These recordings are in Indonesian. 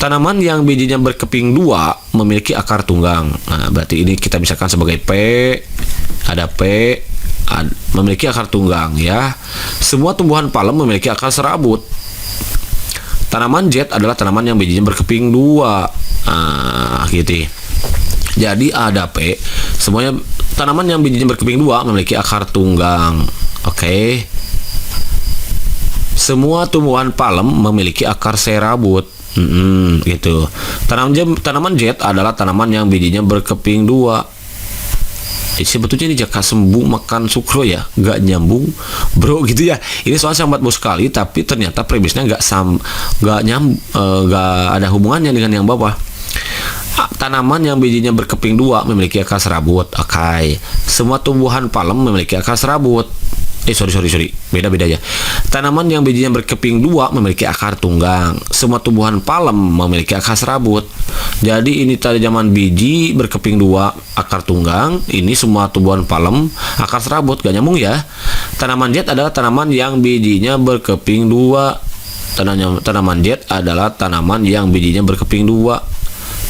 Tanaman yang bijinya berkeping dua memiliki akar tunggang. Nah, berarti ini kita misalkan sebagai P, ada P, memiliki akar tunggang ya. Semua tumbuhan palem memiliki akar serabut. Tanaman jet adalah tanaman yang bijinya berkeping dua. Nah, gitu. Jadi ada P, semuanya tanaman yang bijinya berkeping dua memiliki akar tunggang. Oke. Semua tumbuhan palem memiliki akar serabut. Gitu. Tanaman jet adalah tanaman yang bijinya berkeping dua. Sebetulnya ini jaka sembung makan sukro ya, nggak nyambung bro gitu ya. Ini soal sambat bos sekali, tapi ternyata premisnya nggak ada hubungannya dengan yang bawah. Tanaman yang bijinya berkeping dua memiliki akar serabut. Oke. Semua tumbuhan palem memiliki akar serabut. Sorry. Beda-beda ya. Tanaman yang bijinya berkeping dua memiliki akar tunggang. Semua tumbuhan palem memiliki akar serabut. Jadi ini tanaman biji berkeping dua, akar tunggang. Ini semua tumbuhan palem, akar serabut. Gak nyambung ya. Tanaman jet adalah tanaman yang bijinya berkeping dua. Tanaman jet adalah tanaman yang bijinya berkeping dua.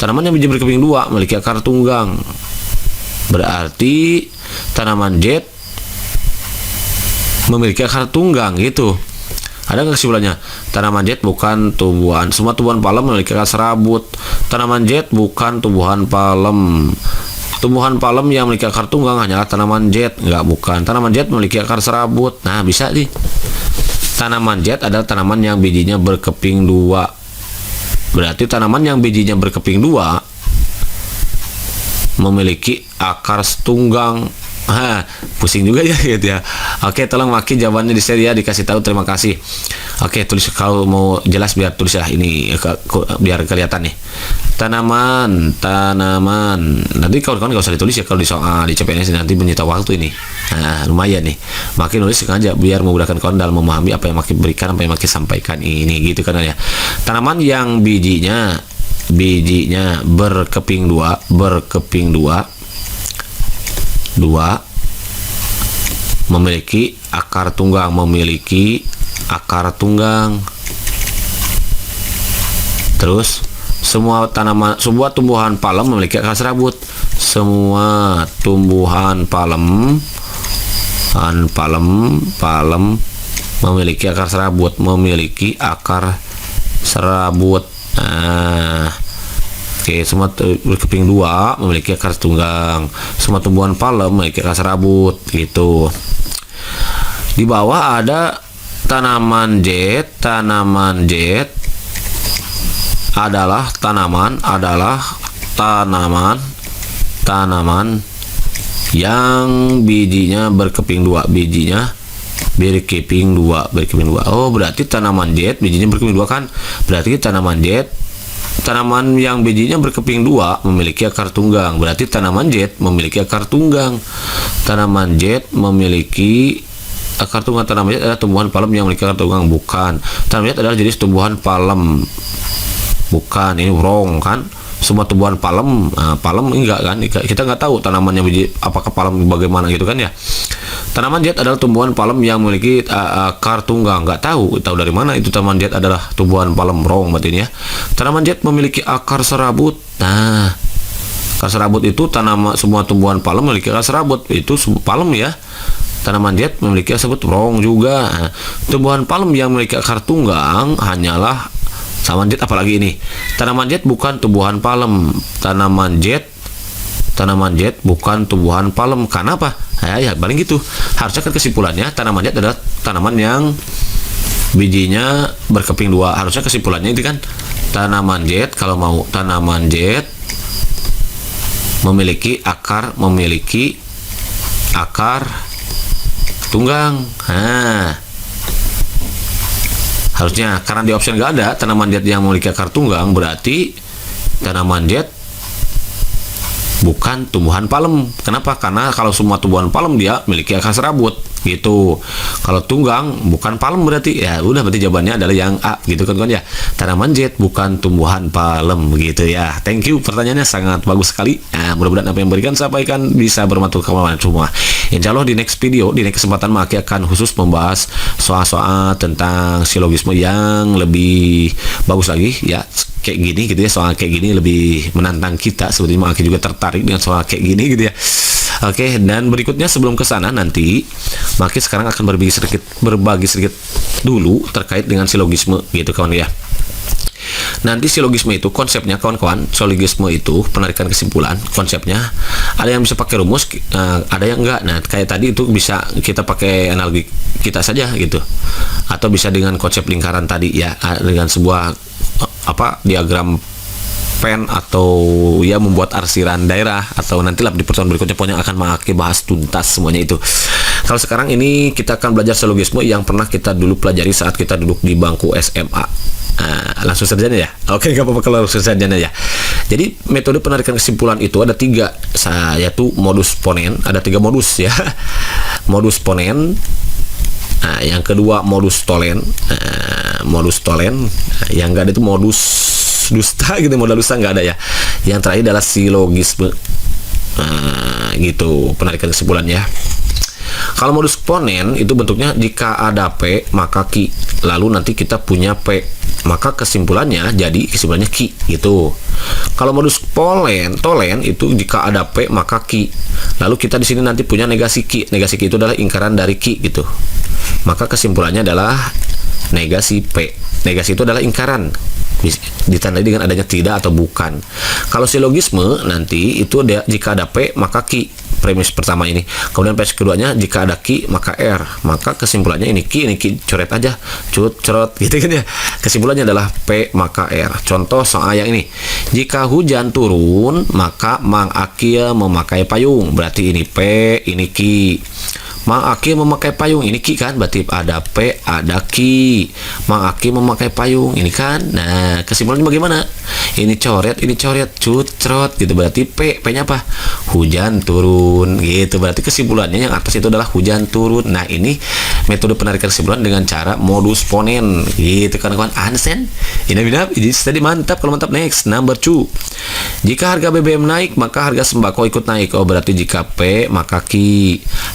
Tanaman yang bijinya berkeping dua memiliki akar tunggang. Berarti tanaman jet memiliki akar tunggang gitu. Ada nggak kesimpulannya? Tanaman jet bukan tumbuhan. Semua tumbuhan palem memiliki akar serabut. Tanaman jet bukan tumbuhan palem. Tumbuhan palem yang memiliki akar tunggang hanyalah tanaman jet. Nggak, bukan. Tanaman jet memiliki akar serabut. Nah, bisa nih. Tanaman jet adalah tanaman yang bijinya berkeping dua. Berarti tanaman yang bijinya berkeping dua memiliki akar tunggang. Pusing juga ya gitu ya. Oke, tolong makin jawabannya di share ya, dikasih tahu. Terima kasih. Oke, tulis kalau mau jelas, biar tulis ya ini biar kelihatan nih. Tanaman. Nanti kawan-kawan nggak usah ditulis ya kalau di soal di CPNS, nanti menyita waktu ini. Nah, lumayan nih. Makin nulis sengaja biar memudahkan kawan dalam memahami apa yang makin berikan, apa yang makin sampaikan ini gitu kan ya. Tanaman yang bijinya berkeping dua memiliki akar tunggang. Terus semua tumbuhan palem memiliki akar serabut. Semua tumbuhan palem memiliki akar serabut. Oke, semua berkeping dua memiliki akar tunggang. Semua tumbuhan palem memiliki akar serabut gitu. Di bawah ada tanaman jet. Tanaman jet adalah tanaman yang bijinya berkeping dua. Oh, berarti tanaman jet bijinya berkeping dua kan? Berarti tanaman yang bijinya berkeping dua memiliki akar tunggang. Berarti tanaman jet memiliki akar tunggang. Tanaman jet memiliki akar tunggang. Tanaman jet adalah tumbuhan palem yang memiliki akar tunggang. Bukan. Tanaman jet adalah jenis tumbuhan palem. Bukan. Ini wrong kan? Semua tumbuhan palem, enggak kan? Kita nggak tahu tanamannya biji apakah palem bagaimana gitu kan ya. Tanaman jet adalah tumbuhan palem yang memiliki akar tunggang. Nggak tahu dari mana itu tanaman jet adalah tumbuhan palem. Wrong berarti ini ya. Tanaman jet memiliki akar serabut. Nah, akar serabut itu semua tumbuhan palem memiliki akar serabut. Itu palem ya. Tanaman jet memiliki akar serabut. Wrong juga. Nah, tumbuhan palem yang memiliki akar tunggang hanyalah tanaman jet. Apalagi ini, tanaman jet bukan tumbuhan palem. Tanaman jet bukan tumbuhan palem. Kenapa? Ya paling gitu. Harusnya kan kesimpulannya tanaman jet adalah tanaman yang bijinya berkeping dua. Harusnya kesimpulannya itu kan tanaman jet. Kalau mau tanaman jet memiliki akar tunggang. Harusnya, karena di option nggak ada tanaman jet yang memiliki akar tunggang, berarti tanaman jet bukan tumbuhan palem. Kenapa? Karena kalau semua tumbuhan palem dia memiliki akar serabut. gitu. Kalau tunggang bukan palem berarti ya udah, berarti jawabannya adalah yang A gitu kan ya. Tanaman jet bukan tumbuhan palem gitu ya. Thank you, pertanyaannya sangat bagus sekali. Nah, mudah-mudahan apa yang berikan sampaikan bisa bermanfaat kepada semua. Insya Allah di next video, di next kesempatan Maki akan khusus membahas soal-soal tentang silogisme yang lebih bagus lagi ya, kayak gini gitu ya. Soal kayak gini lebih menantang kita, seperti Maki juga tertarik dengan soal kayak gini gitu ya. Oke, dan berikutnya sebelum ke sana nanti Maki sekarang akan berbagi sedikit dulu terkait dengan silogisme gitu kawan ya. Nanti silogisme itu konsepnya kawan-kawan, silogisme itu penarikan kesimpulan, konsepnya ada yang bisa pakai rumus, ada yang enggak. Nah, kayak tadi itu bisa kita pakai analogi kita saja gitu. Atau bisa dengan konsep lingkaran tadi ya, dengan sebuah diagram pen, atau ya membuat arsiran daerah, atau nantilah di pertemuan berikutnya pokoknya akan Maki bahas tuntas semuanya itu. Kalau sekarang ini kita akan belajar silogisme yang pernah kita dulu pelajari saat kita duduk di bangku SMA. Langsung saja ya. Oke, nggak apa-apa kalau langsung saja ya. Jadi metode penarikan kesimpulan itu ada 3, yaitu modus ponen. Ada 3 modus ya. Modus ponen. Yang kedua modus tolen. Modus tolen. Yang nggak ada itu modus dusta gitu, modal dusta nggak ada ya. Yang terakhir adalah silogisme. Gitu penarikan kesimpulannya. Kalau modus ponen itu bentuknya jika ada P maka Q, lalu nanti kita punya P, maka kesimpulannya Q gitu. Kalau modus tolen itu jika ada P maka Q, lalu kita di sini nanti punya negasi Q. Negasi Q itu adalah ingkaran dari Q gitu. Maka kesimpulannya adalah negasi P. Negasi itu adalah ingkaran, ditandai dengan adanya tidak atau bukan. Kalau silogisme nanti itu jika ada P maka Q, premis pertama ini. Kemudian premis keduanya jika ada Q maka R, maka kesimpulannya ini Q coret aja, cerot gitu kan ya. Kesimpulannya adalah P maka R. Contoh soal yang ini, jika hujan turun maka Mang Akil memakai payung, berarti ini P, ini Q. Mang Akil memakai payung, ini Q kan, berarti ada P, ada Q. Mang Akil memakai payung, ini kan. Nah, kesimpulannya bagaimana? Ini coret, cerot gitu, berarti P-nya apa? Hujan turun gitu. Berarti kesimpulannya yang atas itu adalah hujan turun. Nah, ini metode penarikan kesimpulan dengan cara modus ponen gitu kan kawan. Understand? Ini tadi mantap. Kalau mantap, next number 2. Jika harga BBM naik maka harga sembako ikut naik. Oh, berarti jika P maka Q.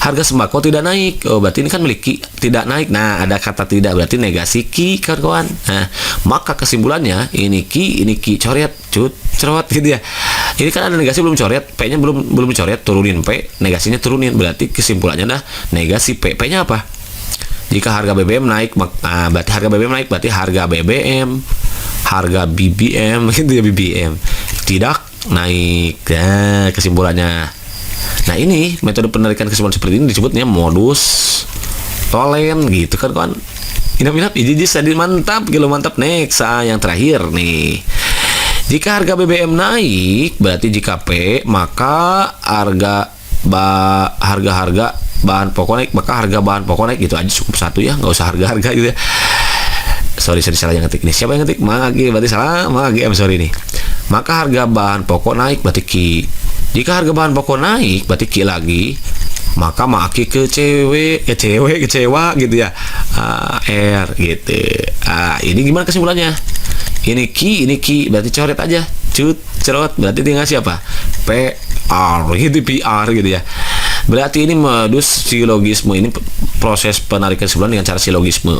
Harga sembako tidak naik. Oh, berarti ini kan milik Q, tidak naik. Nah, ada kata tidak, berarti negasi Q kawan. Nah, maka kesimpulannya ini Q coret, cerot gitu ya. Ini kan ada negasi belum coret, P-nya belum coret, turunin P, negasinya turunin, berarti kesimpulannya dah negasi P. P-nya apa? Jika harga BBM naik, berarti harga BBM naik, berarti harga BBM, harga BBM gitu ya, BBM tidak naik. Nah, kesimpulannya. Nah, ini metode penarikan kesimpulan seperti ini disebutnya modus tolen gitu kan kawan. Inap jadi mantap, next. Yang terakhir nih, jika harga BBM naik berarti jika P maka harga bahan pokok naik, maka harga bahan pokok naik. Gitu aja cukup satu ya, nggak usah harga gitu ya. Sorry salah yang ngetik ini. Siapa yang ngetik? Magi, berarti salah. Magi, sorry nih. Maka harga bahan pokok naik berarti Q. Jika harga bahan pokok naik berarti Q lagi, maka Maki kecewa gitu ya. R gitu. Ini gimana kesimpulannya? Ini Q, berarti coret aja, cerot, berarti tinggal siapa? PR gitu, PR gitu ya. Berarti ini modus silogisme, ini proses penarikan kesimpulan dengan cara silogisme.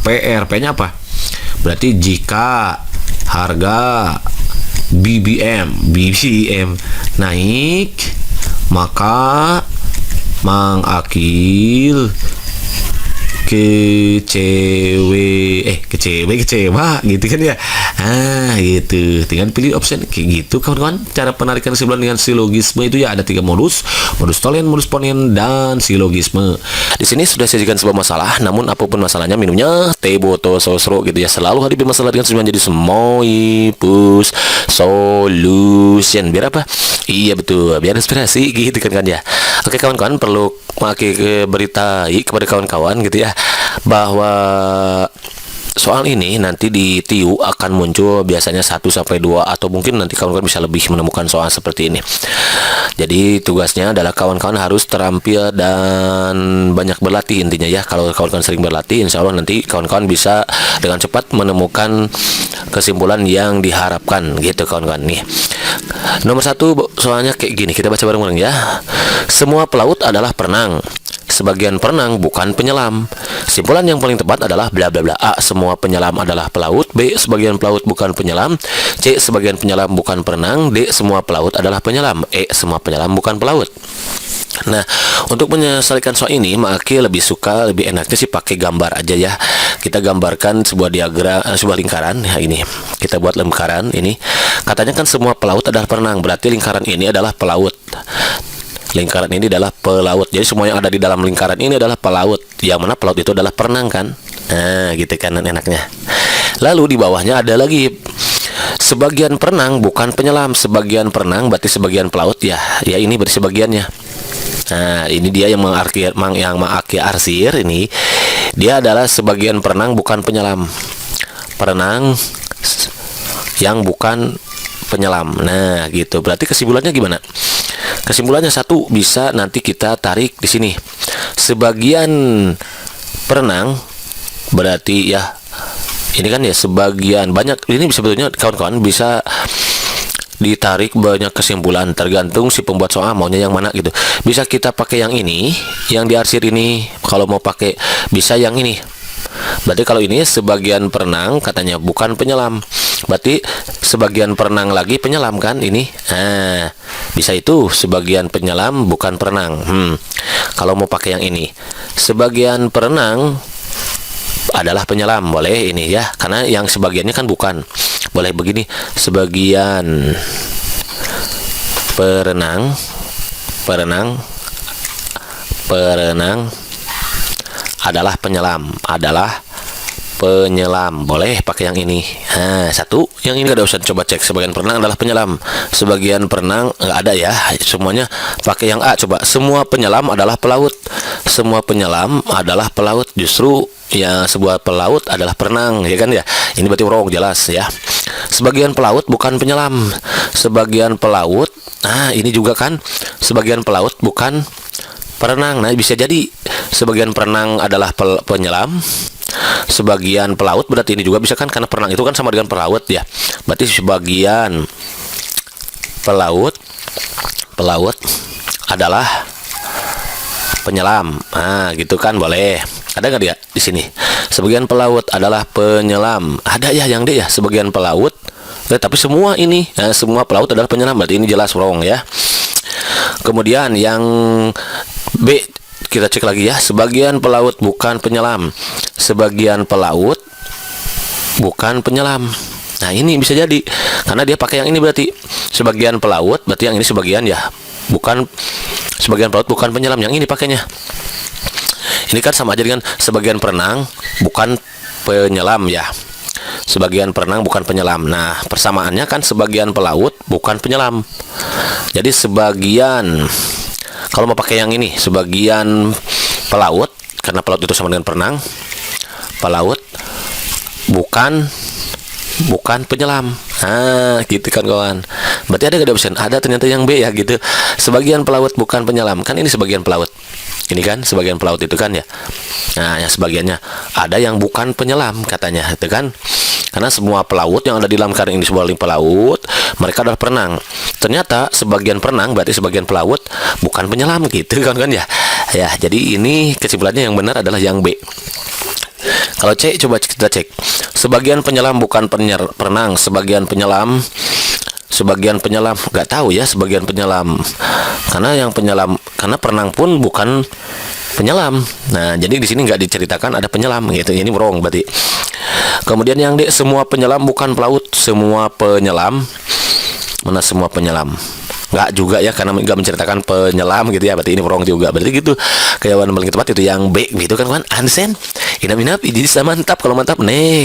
PR, P-nya apa? Berarti jika harga BBM naik, maka Mang Akil kecewa gitu kan ya. Gitu, tinggal pilih option kayak gitu kawan-kawan. Cara penarikan kesimpulan dengan silogisme itu ya ada 3 modus tolen, modus ponen, dan silogisme. Di sini sudah sajikan sebuah masalah, namun apapun masalahnya minumnya teh botol sosro gitu ya. Selalu hadapi masalah dengan senyuman, jadi Semoipus solution. Biar apa? Iya betul, biar inspirasi gitu kan ya. Oke kawan-kawan, perlu Maki beritai kepada kawan-kawan gitu ya, bahwa soal ini nanti di TIU akan muncul biasanya 1 sampai 2 atau mungkin nanti kawan-kawan bisa lebih menemukan soal seperti ini. Jadi tugasnya adalah kawan-kawan harus terampil dan banyak berlatih intinya ya. Kalau kawan-kawan sering berlatih, insya Allah nanti kawan-kawan bisa dengan cepat menemukan kesimpulan yang diharapkan gitu kawan-kawan nih. Nomor 1 soalnya kayak gini, kita baca bareng-bareng ya. Semua pelaut adalah perenang. Sebagian perenang bukan penyelam. Kesimpulan yang paling tepat adalah bla bla bla. A. Semua penyelam adalah pelaut. B. Sebagian pelaut bukan penyelam. C. Sebagian penyelam bukan perenang. D. Semua pelaut adalah penyelam. E. Semua penyelam bukan pelaut. Nah, untuk menyelesaikan soal ini, Maki lebih suka, lebih enaknya sih pakai gambar aja ya. Kita gambarkan sebuah diagram, sebuah lingkaran. Ya ini, kita buat lingkaran ini. Katanya kan semua pelaut adalah perenang. Berarti lingkaran ini adalah pelaut. Lingkaran ini adalah pelaut. Jadi semua yang ada di dalam lingkaran ini adalah pelaut. Yang mana pelaut itu adalah perenang kan? Nah, gitu kan enaknya. Lalu di bawahnya ada lagi. Sebagian perenang bukan penyelam. Sebagian perenang berarti sebagian pelaut ya. Ya ini berarti sebagiannya. Nah, ini dia yang mengarsir ini. Dia adalah sebagian perenang bukan penyelam. Perenang yang bukan penyelam. Nah, gitu. Berarti kesimpulannya gimana? Kesimpulannya 1 bisa nanti kita tarik di sini. Sebagian perenang berarti ya ini kan ya sebagian banyak. Ini sebetulnya kawan-kawan bisa ditarik banyak kesimpulan tergantung si pembuat soal maunya yang mana gitu. Bisa kita pakai yang ini, yang diarsir ini. Kalau mau pakai bisa yang ini. Berarti kalau ini sebagian perenang katanya bukan penyelam. Berarti sebagian perenang lagi penyelam kan ini. Nah, bisa itu sebagian penyelam bukan perenang. Kalau mau pakai yang ini, sebagian perenang adalah penyelam, boleh ini ya. Karena yang sebagiannya kan bukan. Boleh begini, sebagian perenang adalah penyelam, boleh pakai yang ini. Nah, 1 yang ini nggak ada usah coba cek. Sebagian perenang adalah penyelam. Sebagian perenang nggak ada ya. Semuanya pakai yang A. Coba, semua penyelam adalah pelaut. Semua penyelam adalah pelaut. Justru ya sebuah pelaut adalah perenang ya kan ya. Ini berarti wrong jelas ya. Sebagian pelaut bukan penyelam. Sebagian pelaut. Nah, ini juga kan sebagian pelaut bukan perenang. Nah, bisa jadi sebagian perenang adalah penyelam. Sebagian pelaut berarti ini juga bisa kan, karena perenang itu kan sama dengan pelaut ya. Berarti sebagian pelaut adalah penyelam. Nah, gitu kan boleh. Ada nggak dia di sini? Sebagian pelaut adalah penyelam. Ada ya yang D ya, sebagian pelaut. Tapi semua ini, semua pelaut adalah penyelam. Berarti ini jelas wrong ya. Kemudian yang B kita cek lagi ya. Sebagian pelaut bukan penyelam. Sebagian pelaut bukan penyelam. Nah, ini bisa jadi karena dia pakai yang ini, berarti sebagian pelaut berarti yang ini sebagian ya. Bukan sebagian pelaut bukan penyelam, yang ini pakainya. Ini kan sama aja dengan sebagian perenang bukan penyelam ya. Sebagian perenang bukan penyelam. Nah, persamaannya kan sebagian pelaut bukan penyelam. Jadi sebagian, kalau mau pakai yang ini, sebagian pelaut, karena pelaut itu sama dengan perenang, pelaut bukan penyelam. Nah, gitu kan kawan. Berarti ada gak option? Ada ternyata yang B ya gitu. Sebagian pelaut bukan penyelam. Kan ini sebagian pelaut. Ini kan sebagian pelaut itu kan ya. Nah, yang sebagiannya ada yang bukan penyelam katanya, itu kan. Karena semua pelaut yang ada di dalam karang ini sebuah pelaut, mereka adalah perenang. Ternyata sebagian perenang berarti sebagian pelaut bukan penyelam gitu kan ya. Ya, jadi ini kesimpulannya yang benar adalah yang B. Kalau C coba kita cek. Sebagian penyelam bukan perenang, sebagian penyelam nggak tahu ya sebagian penyelam. Karena yang penyelam, karena perenang pun bukan penyelam. Nah, jadi di sini nggak diceritakan ada penyelam gitu. Ini wrong berarti. Kemudian yang D, semua penyelam bukan pelaut. Semua penyelam, mana semua penyelam? Nggak juga ya, karena nggak menceritakan penyelam gitu ya. Berarti ini wrong juga. Berarti gitu. Jawaban paling tepat itu yang B gitu kan Ansen. Inap-inap, jadi mantap. Kalau mantap, nek.